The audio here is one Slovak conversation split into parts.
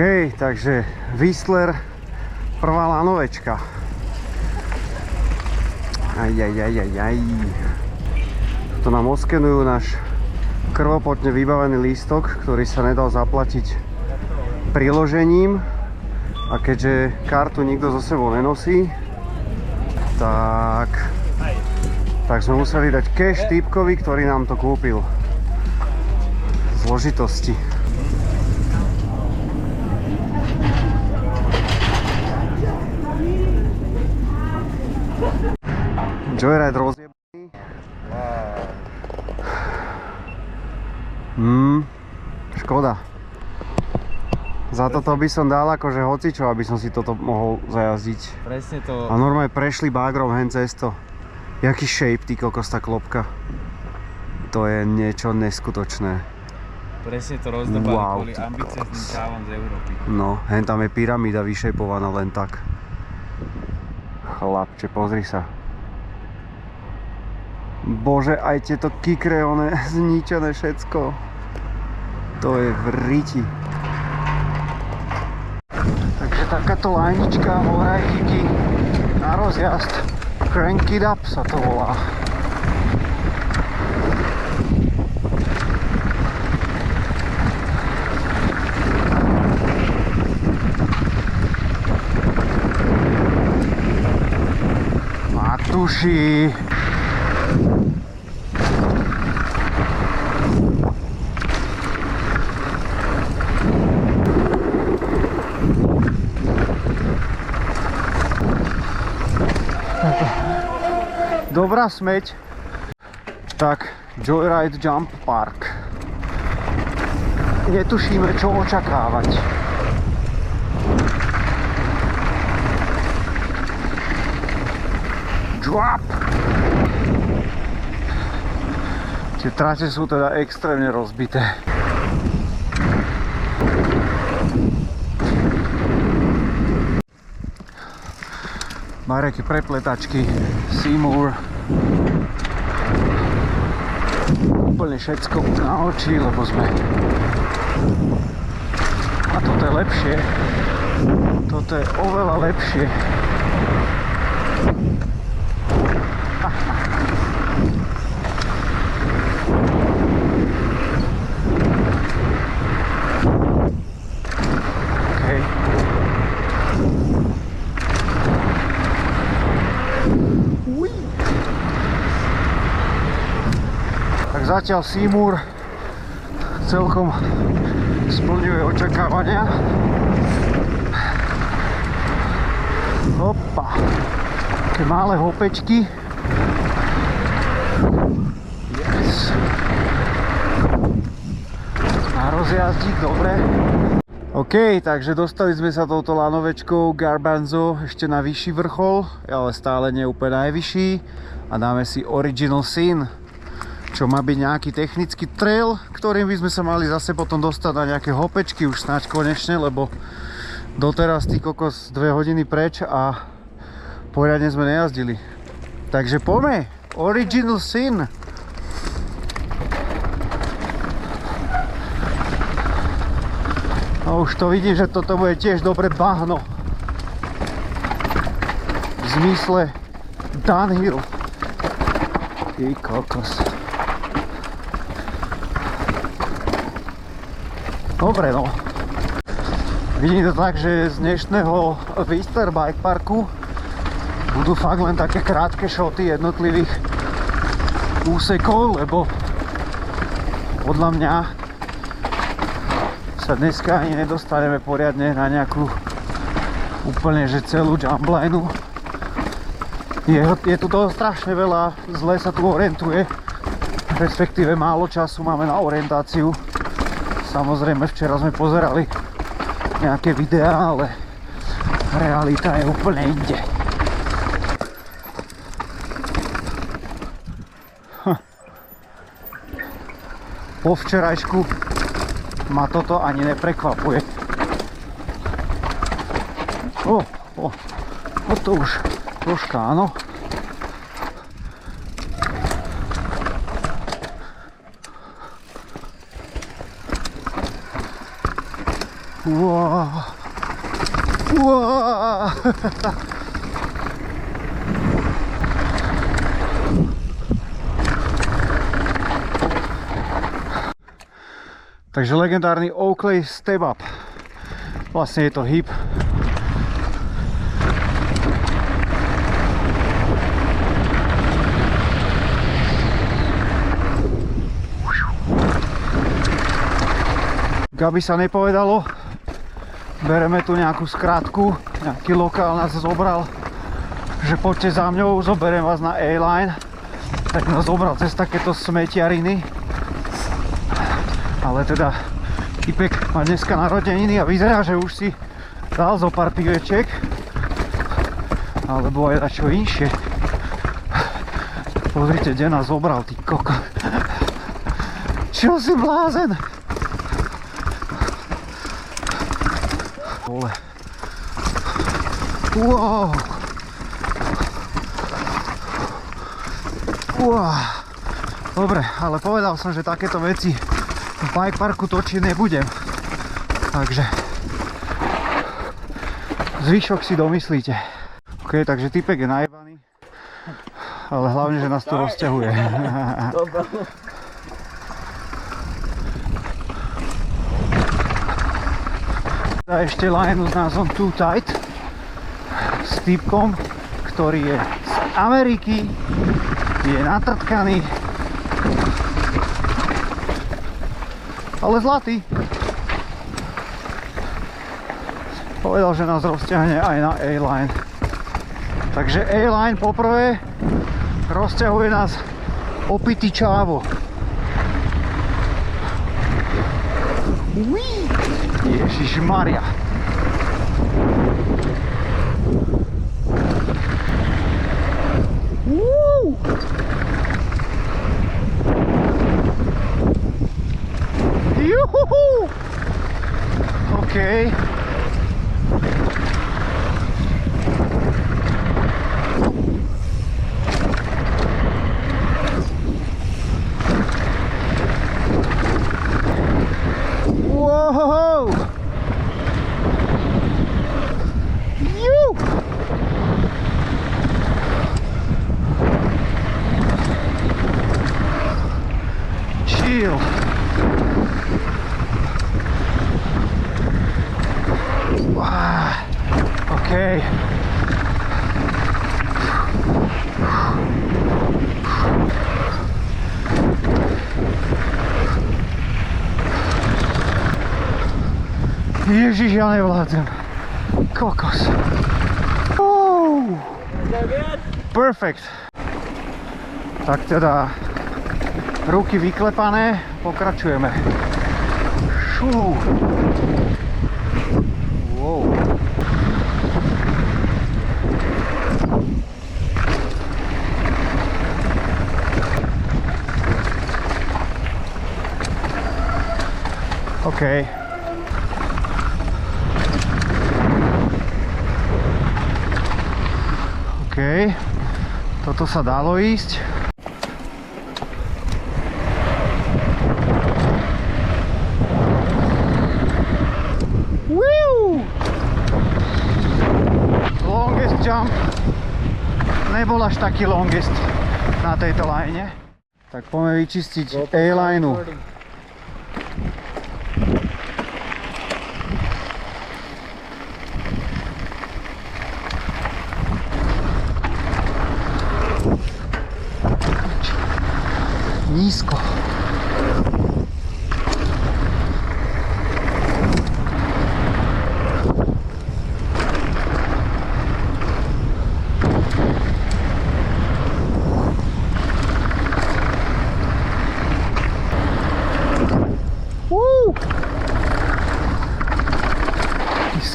OK, takže Whistler, prvá lanovečka. Tu nám oskenujú náš krvopotne vybavený lístok, ktorý sa nedal zaplatiť priložením. A keďže kartu nikto so sebou nenosí, tak sme museli dať cash týpkovi, ktorý nám to kúpil. Zložitosti. Joyride rozjebaný. Škoda. Za toto by som dal akože hocičo, aby som si toto mohol zajazdiť. Presne to. A normálne prešli bagrom hen cesto. Jaký shape, ty kokos, tá klopka. To je niečo neskutočné. Presne to rozdobali kvôli ambiciozným kávom z Európy. No, hen tam je pyramída vyšejpovaná len tak. Chlapče, pozri sa. Bože, aj tieto kikre, one zničené všetko. To je v riti. Takže takáto lajnička, horajky na rozjazd. Crank it up sa to volá. Matuši. Dobrá smeť. Tak, Joyride Jump Park. Netušíme, čo očakávať. Drop! Tie trate sú teda extrémne rozbité. Mareky prepletačky, Seymour. Úplne všetko na oči, lebo sme... A toto je lepšie. Toto je oveľa lepšie. Zatiaľ Seymour celkom splňuje očakávania. Opa, také malé hopečky. Yes. Na rozjazdík, dobre. OK, takže dostali sme sa touto lanovečkou Garbanzo ešte na vyšší vrchol, ale stále nie úplne najvyšší. A dáme si Original Sin, čo má byť nejaký technický trail, ktorým by sme sa mali zase potom dostať na nejaké hopečky už snáď konečne, lebo doteraz ty kokos 2 hodiny preč a poriadne sme nejazdili. Takže poďme, Original Sin. A už to vidím, že toto bude tiež dobre bahno. V zmysle downhill. Ty kokos. Dobre, no. Vidím to tak, že z dnešného Whistler Bike Parku budú fakt len také krátke šoty jednotlivých úsekov, lebo podľa mňa sa dneska ani nedostaneme poriadne na nejakú úplne že celú jumpline. Je tu toho strašne veľa, zle sa tu orientuje, respektíve málo času máme na orientáciu. Samozrejme, včera sme pozerali nejaké videá, ale realita je úplne inde. Po včerajšku ma toto ani neprekvapuje. To už troška, áno. Wow. Wow. Takže legendárny Oakley Step Up. Vlastne je to hip. Aby sa nepovedalo, bereme tu nejakú skratku, nejaký lokál nás zobral, že poďte za mňou, zoberiem vás na A-Line. Tak nás zobral cez takéto smetiariny. Ale teda typek má dneska narodeniny a vyzerá, že už si dal zo pár pivečiek alebo aj dačo inšie. Pozrite, kde nás zobral, ty koko. Čo si blázen? Vole. Wow. Wow. Dobre, ale povedal som, že takéto veci v bike parku točiť nebudem. Takže zvyšok si domyslíte. Ok, takže typek je najebaný. Ale hlavne, že nás tu rozťahuje. A ešte lineu s názvom Too Tight s typkom, ktorý je z Ameriky, je natrtkaný, ale zlatý. Povedal, že nás rozťahne aj na A-Line. Takže A-Line poprvé rozťahuje nás opitý čávo. Ježišmaria. Juhu. OK. Wow. Chill. Wow. Okay. Ježiš, ja nevládzem. Kokos. Perfect. Tak teda ruky vyklepané, pokračujeme. Šú. Wow. OK. OK. Toto sa dalo ísť. Longest jump nebol až taký longest na tejto line. Tak poďme vyčistiť A-lineu. Nízko.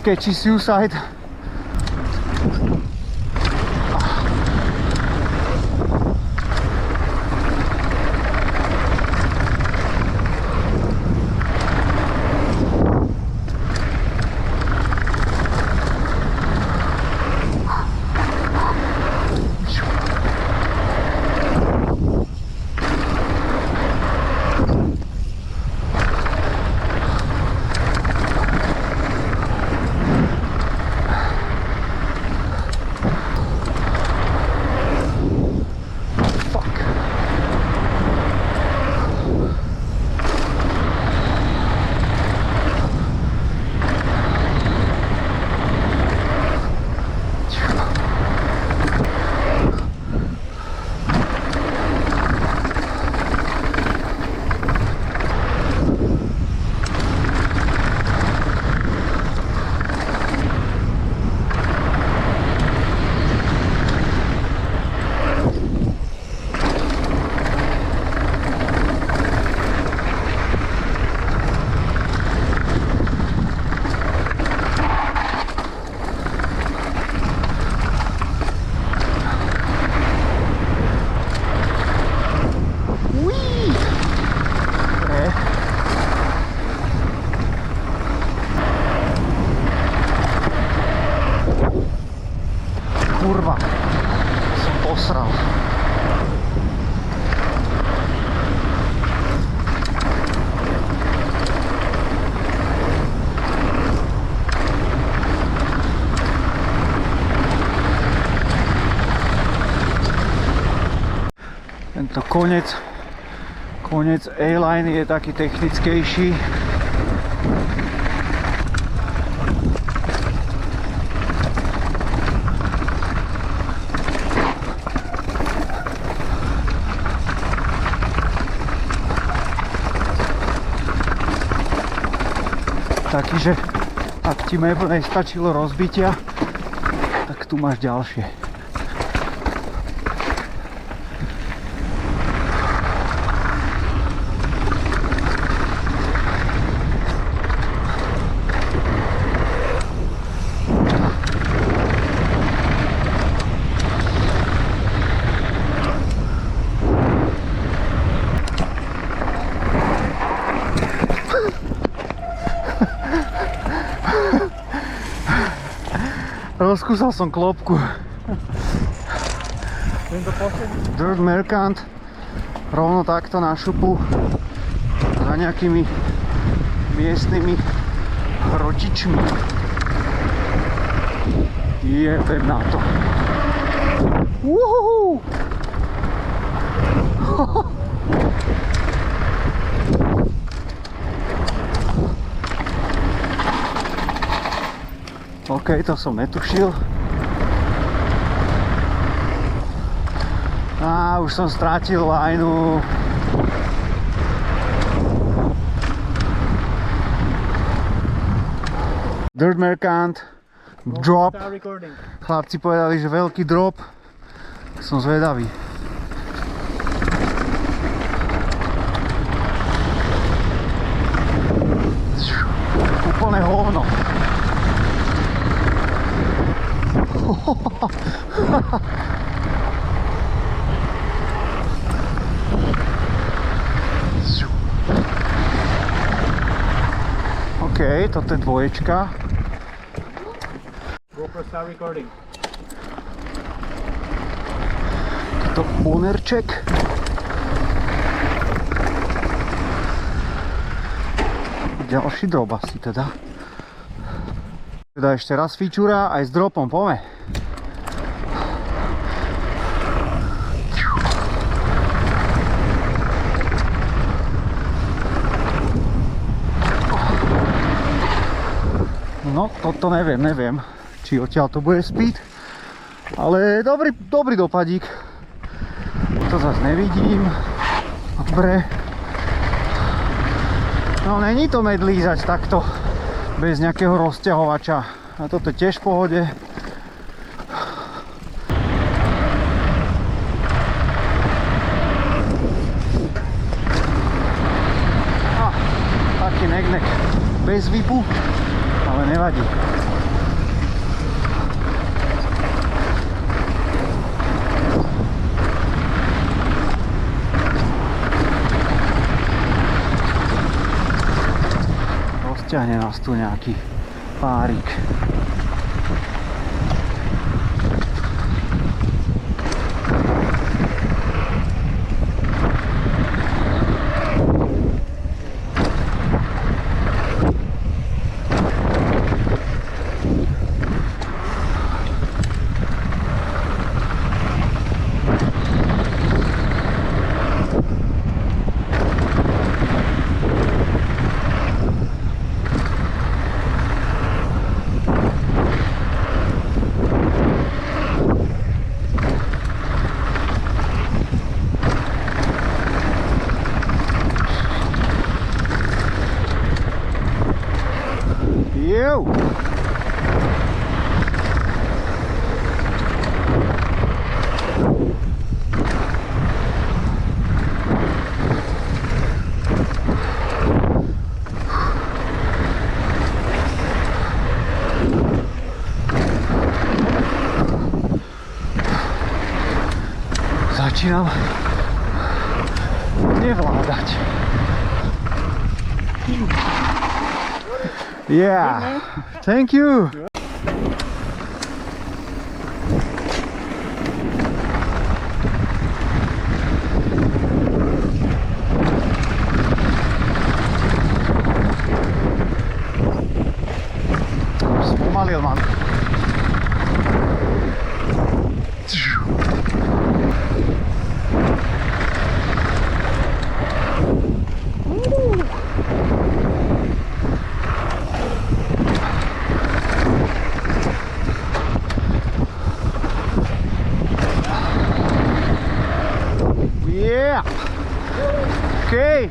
Sketchy suicide. To koniec A-line je taký technickejší. Taký, že ak ti Maple nestačilo rozbitia, tak tu máš ďalšie. Rozkúsal som klopku. Dirt Merchant rovno takto na šupu za nejakými miestnymi rodičmi. Jebem na to. Uhuhu. OK, to som netušil. Už som strátil lineu. Dirt Merchant, drop. Chlapci povedali, že veľký drop. Som zvedavý. Úplne hovno. OK, toto je dvoječka. GoPro start recording. Toto bonerček. Ďalší drop asi teda. Teda ešte raz fičúra aj s dropom, poďme. No, toto neviem, či odtiaľ to bude speed, ale dobrý dopadík. To zase nevidím. Dobre. No, není to med lízať takto, bez nejakého rozťahovača. A toto je tiež v pohode. Taký nek bez vipu. Ale nevadí. Rozťahne nás tu nejaký párik. Yo! Začínam nevládať. Yeah, thank you. Spomalil mám. OK.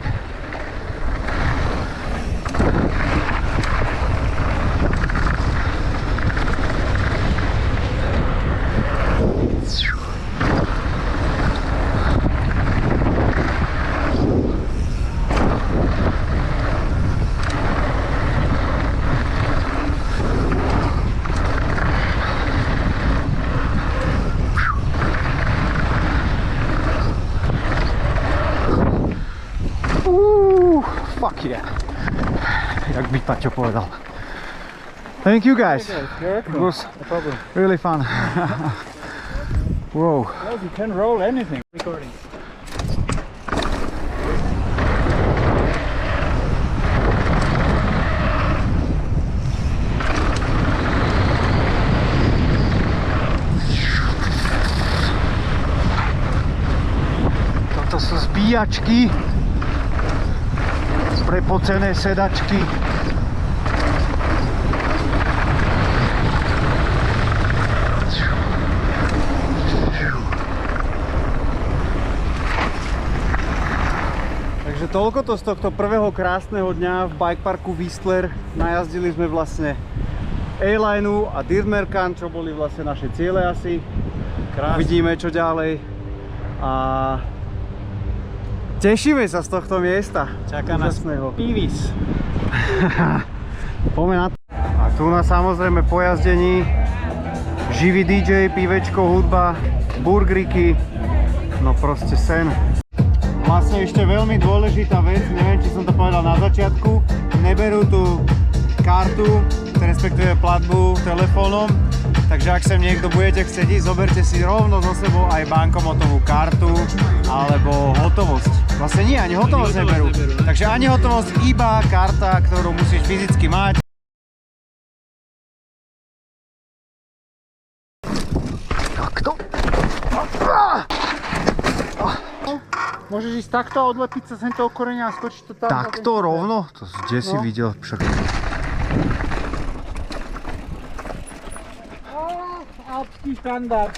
Fuck yeah. Jak by Paťo povedal. Thank you guys. It was No problem. really fun. Wow. Well, you can roll anything. Recording. Toto sú zbíjačky. Prepocené sedačky. Takže toľko to z tohto prvého krásneho dňa v bike parku Whistler. Najazdili sme vlastne A-Lineu a Dirtmercan, čo boli vlastne naše ciele asi. Uvidíme čo ďalej. A tešíme sa z tohto miesta. Čaká nás Pivis. Poďme na to. A tu na samozrejme po jazdení živý DJ, pivečko, hudba, burgeriky, no proste sen. Vlastne ešte veľmi dôležitá vec, neviem či som to povedal na začiatku, neberú tú kartu, respektíve platbu telefónom, takže ak sem niekto budete chcieť ísť, zoberte si rovno so sebou aj bankomatovú kartu alebo hotovosť. Vlastne nie, ani hotovosť neberú. Takže ani hotovosť, iba karta, ktorú musíš fyzicky mať. Takto. Môžeš ísť takto a odlepiť sa sem toho koreňa a skočiť to tam. Takto rovno? To kde si videl? Však... Alpský štandard.